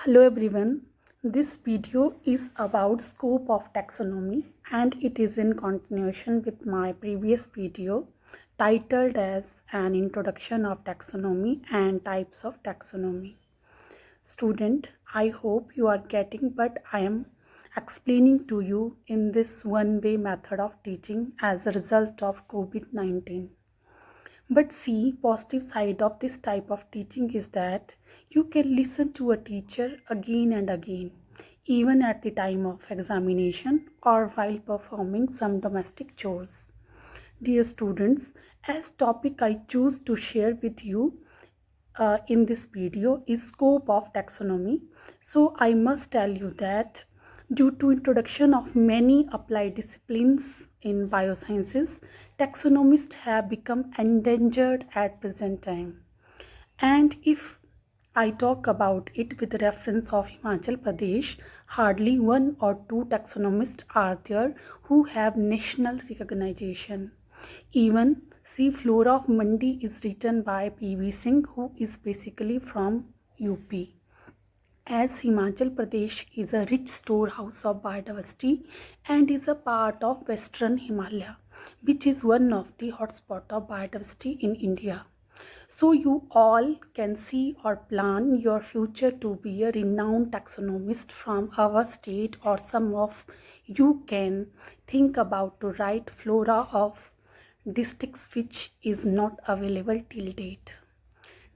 Hello everyone. This video is about scope of taxonomy and it is in continuation with my previous video titled as an introduction of taxonomy and types of taxonomy. Student, I hope you are getting but I am explaining to you in this one-way method of teaching as a result of COVID-19. But see, positive side of this type of teaching is that you can listen to a teacher again and again, even at the time of examination or while performing some domestic chores. Dear students, as topic I choose to share with you in this video is scope of taxonomy. So I must tell you that due to introduction of many applied disciplines in biosciences, taxonomists have become endangered at present time. And if I talk about it with reference of Himachal Pradesh, hardly one or two taxonomists are there who have national recognition. Even see Flora of Mandi is written by P.V. Singh, who is basically from UP. As Himachal Pradesh is a rich storehouse of biodiversity and is a part of Western Himalaya, which is one of the hotspots of biodiversity in India. So you all can see or plan your future to be a renowned taxonomist from our state, or some of you can think about to write flora of districts which is not available till date.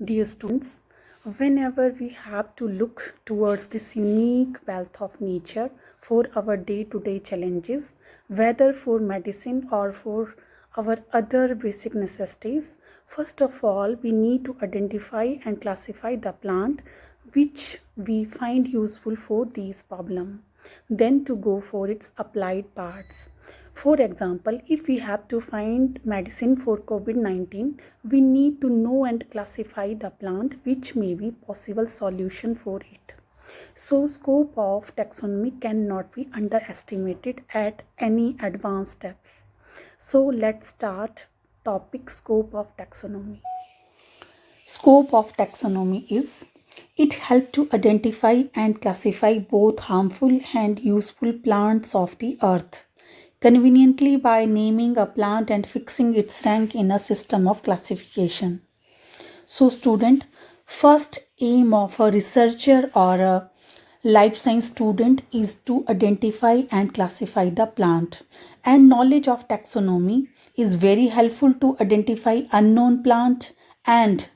Dear students, whenever we have to look towards this unique wealth of nature for our day-to-day challenges, whether for medicine or for our other basic necessities, first of all, we need to identify and classify the plant which we find useful for these problems, then to go for its applied parts. For example, if we have to find medicine for COVID-19, we need to know and classify the plant which may be possible solution for it. So scope of taxonomy cannot be underestimated at any advanced steps. So let's start topic scope of taxonomy. Scope of taxonomy is it helps to identify and classify both harmful and useful plants of the earth conveniently by naming a plant and fixing its rank in a system of classification. So student, first aim of a researcher or a life science student is to identify and classify the plant, and knowledge of taxonomy is very helpful to identify unknown plant and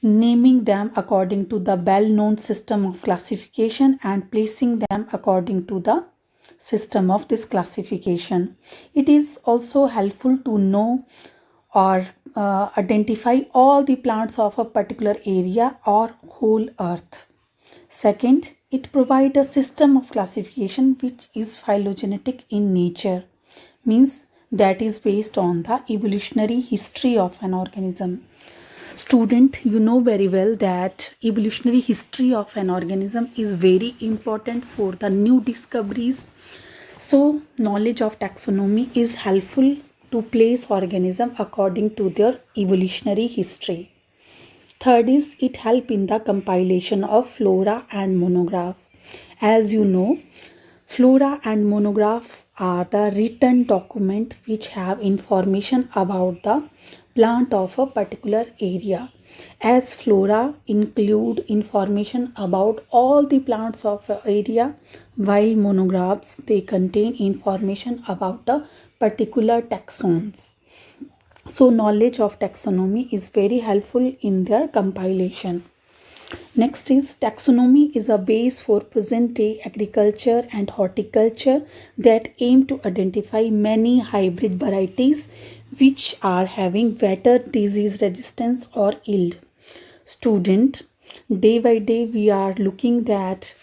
naming them according to the well-known system of classification and placing them according to the system of this classification. It is also helpful to know or identify all the plants of a particular area or whole earth. Second, it provides a system of classification which is phylogenetic in nature, means that is based on the evolutionary history of an organism. Student, you know very well that evolutionary history of an organism is very important for the new discoveries. So knowledge of taxonomy is helpful to place organism according to their evolutionary history. Third is it help in the compilation of flora and monograph. As you know, flora and monograph are the written document which have information about the plant of a particular area. As flora include information about all the plants of an area, while monographs they contain information about the particular taxons. So knowledge of taxonomy is very helpful in their compilation. Next is taxonomy is a base for present day agriculture and horticulture that aim to identify many hybrid varieties which are having better disease resistance or yield. Student, day by day we are looking that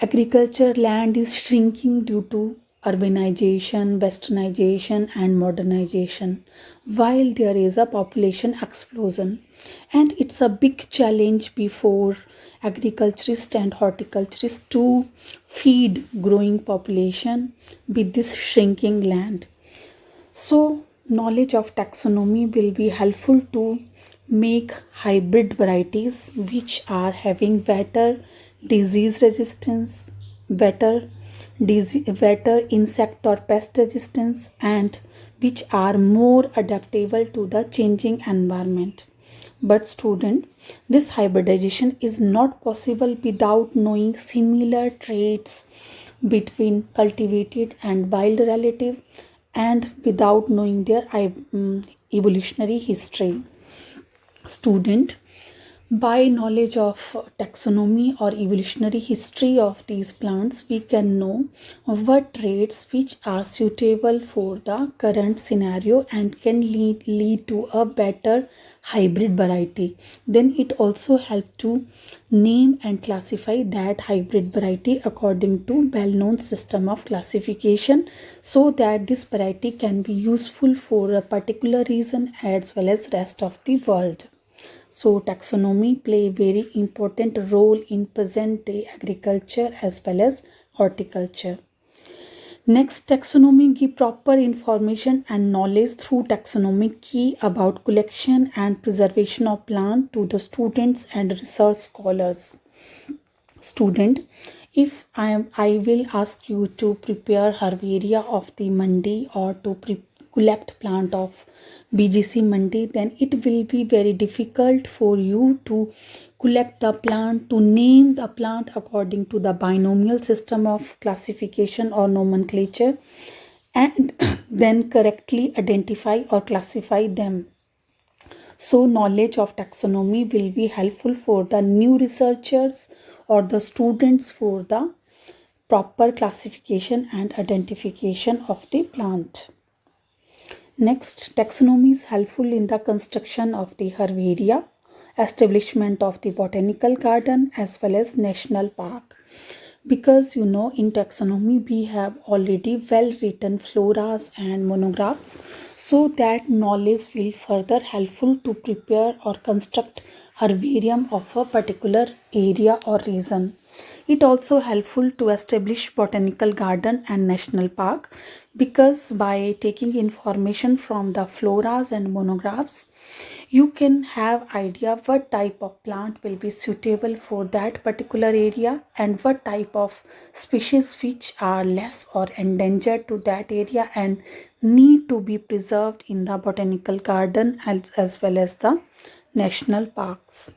agriculture land is shrinking due to urbanization, westernization and modernization, while there is a population explosion. And it's a big challenge before agriculturists and horticulturists to feed growing population with this shrinking land. So knowledge of taxonomy will be helpful to make hybrid varieties which are having better disease resistance, better insect or pest resistance, and which are more adaptable to the changing environment. But student, this hybridization is not possible without knowing similar traits between cultivated and wild relative and without knowing their evolutionary history. Student, by knowledge of taxonomy or evolutionary history of these plants, we can know what traits which are suitable for the current scenario and can lead to a better hybrid variety. Then it also helps to name and classify that hybrid variety according to well-known system of classification, so that this variety can be useful for a particular reason as well as rest of the world. So taxonomy play a very important role in present day agriculture as well as horticulture. Next, taxonomy give proper information and knowledge through taxonomy key about collection and preservation of plant to the students and research scholars. Student, if I will ask you to prepare herbaria of the mandi or to collect plant of BGC mandi, then it will be very difficult for you to collect the plant, to name the plant according to the binomial system of classification or nomenclature, and then correctly identify or classify them. So knowledge of taxonomy will be helpful for the new researchers or the students for the proper classification and identification of the plant. Next, taxonomy is helpful in the construction of the herbaria, establishment of the botanical garden as well as national park. Because in taxonomy we have already well written floras and monographs, so that knowledge will further helpful to prepare or construct herbarium of a particular area or region. It also helpful to establish botanical garden and national park, because by taking information from the floras and monographs, you can have idea what type of plant will be suitable for that particular area and what type of species which are less or endangered to that area and need to be preserved in the botanical garden as well as the national parks.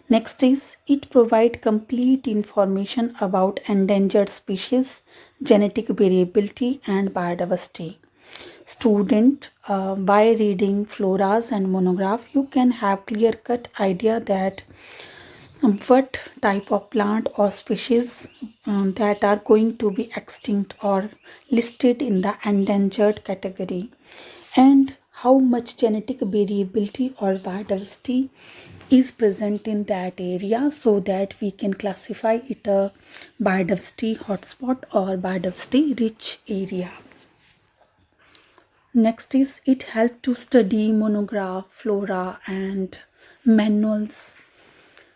Next is it provide complete information about endangered species, genetic variability and biodiversity. Student, by reading floras and monograph, you can have clear-cut idea that what type of plant or species that are going to be extinct or listed in the endangered category, and how much genetic variability or biodiversity is present in that area, so that we can classify it a biodiversity hotspot or biodiversity rich area. Next is it helps to study monograph, flora and manuals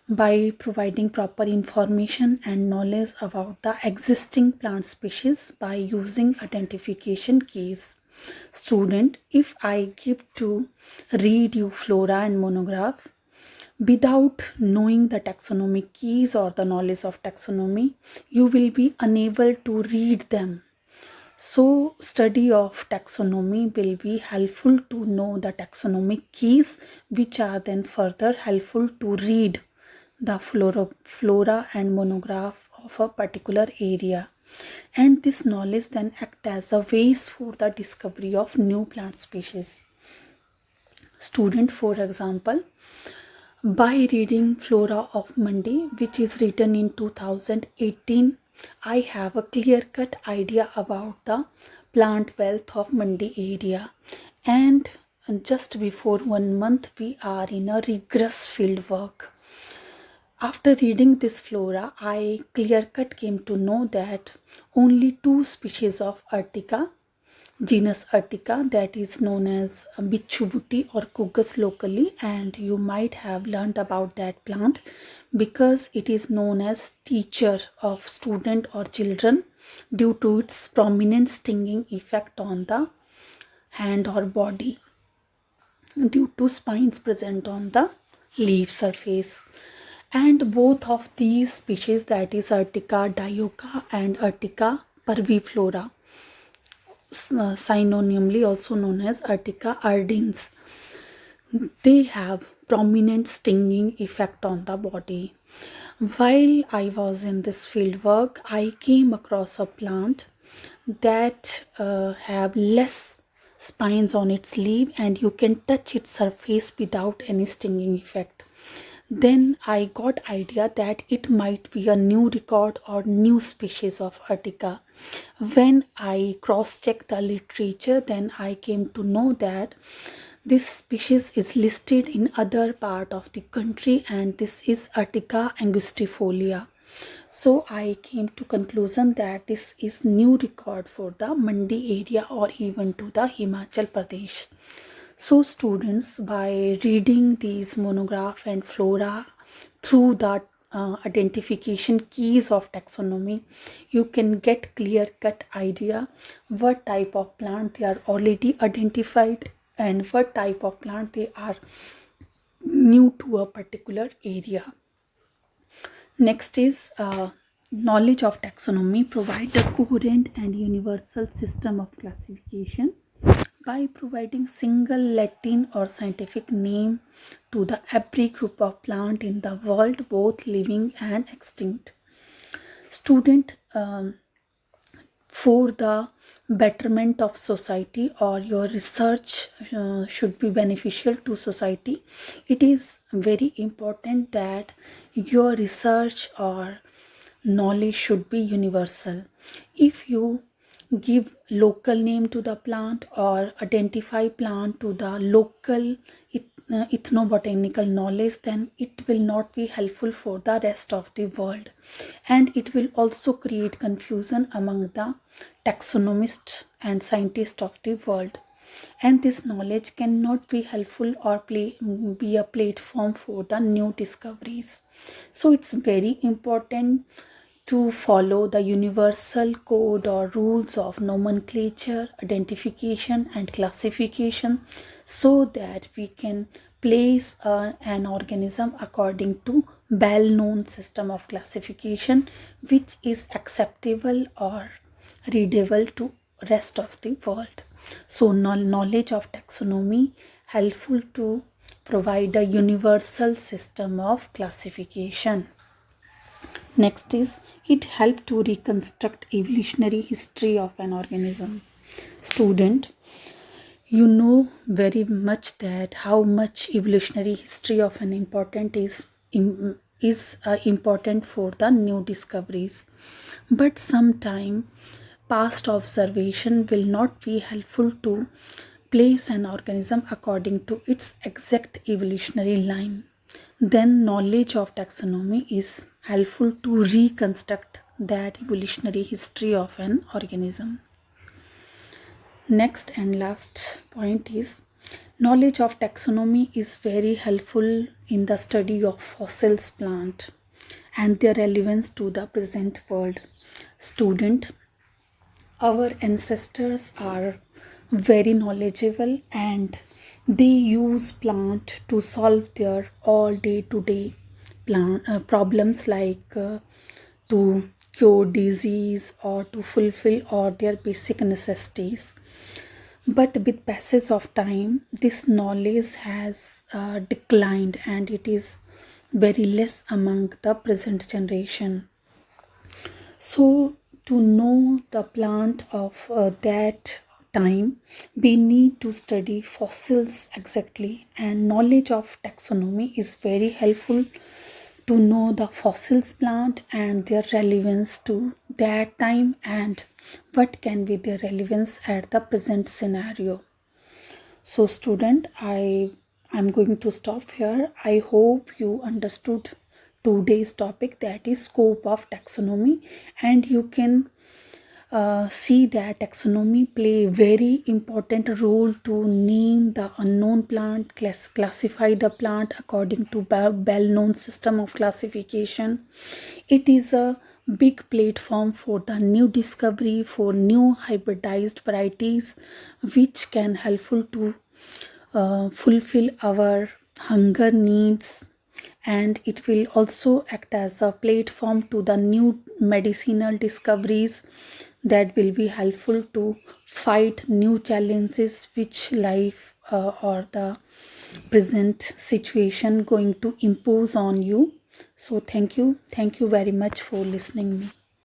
by providing proper information and knowledge about the existing plant species by using identification keys. Student, if I give to read you flora and monograph without knowing the taxonomic keys or the knowledge of taxonomy, you will be unable to read them. So study of taxonomy will be helpful to know the taxonomic keys, which are then further helpful to read the flora and monograph of a particular area. And this knowledge then act as a base for the discovery of new plant species. Student, for example, by reading Flora of Mandi, which is written in 2018, I have a clear-cut idea about the plant wealth of Mandi area. And just before 1 month, we are in a rigorous field work. After reading this flora, I clear-cut came to know that only 2 species of Urtica, genus Urtica, that is known as Bichubuti or Cugus locally, and you might have learned about that plant because it is known as teacher of student or children due to its prominent stinging effect on the hand or body due to spines present on the leaf surface. And both of these species, that is Urtica dioica and Urtica parviflora, synonymally also known as Urtica ardens, they have prominent stinging effect on the body. While I was in this field work, I came across a plant that have less spines on its leaf and you can touch its surface without any stinging effect. Then I got idea that it might be a new record or new species of Urtica. When I cross-checked the literature, then I came to know that this species is listed in other part of the country and this is Urtica angustifolia. So I came to conclusion that this is new record for the Mandi area or even to the Himachal Pradesh. So students, by reading these monograph and flora through the identification keys of taxonomy, you can get clear-cut idea what type of plant they are already identified and what type of plant they are new to a particular area. Next is knowledge of taxonomy provide a coherent and universal system of classification by providing single Latin or scientific name to the every group of plant in the world, both living and extinct. Student, for the betterment of society or your research should be beneficial to society, it is very important that your research or knowledge should be universal. If you give local name to the plant or identify plant to the local ethnobotanical knowledge, then it will not be helpful for the rest of the world, and it will also create confusion among the taxonomists and scientists of the world, and this knowledge cannot be helpful or be a platform for the new discoveries. So it's very important to follow the universal code or rules of nomenclature, identification and classification so that we can place an organism according to well-known system of classification which is acceptable or readable to rest of the world. So knowledge of taxonomy helpful to provide a universal system of classification. Next is it helps to reconstruct evolutionary history of an organism. Student, you know very much that how much evolutionary history of an important is important for the new discoveries, but sometime past observation will not be helpful to place an organism according to its exact evolutionary line. Then knowledge of taxonomy is helpful to reconstruct that evolutionary history of an organism. Next and last point is knowledge of taxonomy is very helpful in the study of fossils plant and their relevance to the present world. Student, our ancestors are very knowledgeable and they use plant to solve their all day-to-day problems like to cure disease or to fulfill all their basic necessities. But with passage of time, this knowledge has declined and it is very less among the present generation. So to know the plant of that time, we need to study fossils exactly, and knowledge of taxonomy is very helpful to know the fossils plant and their relevance to that time and what can be their relevance at the present scenario. So student, I'm going to stop here. I hope you understood today's topic, that is scope of taxonomy, and you can see that taxonomy play very important role to name the unknown plant, classify the plant according to well-known system of classification. It is a big platform for the new discovery, for new hybridized varieties which can helpful to fulfill our hunger needs and it will also act as a platform to the new medicinal discoveries that will be helpful to fight new challenges which life or the present situation going to impose on you. So thank you very much for listening me.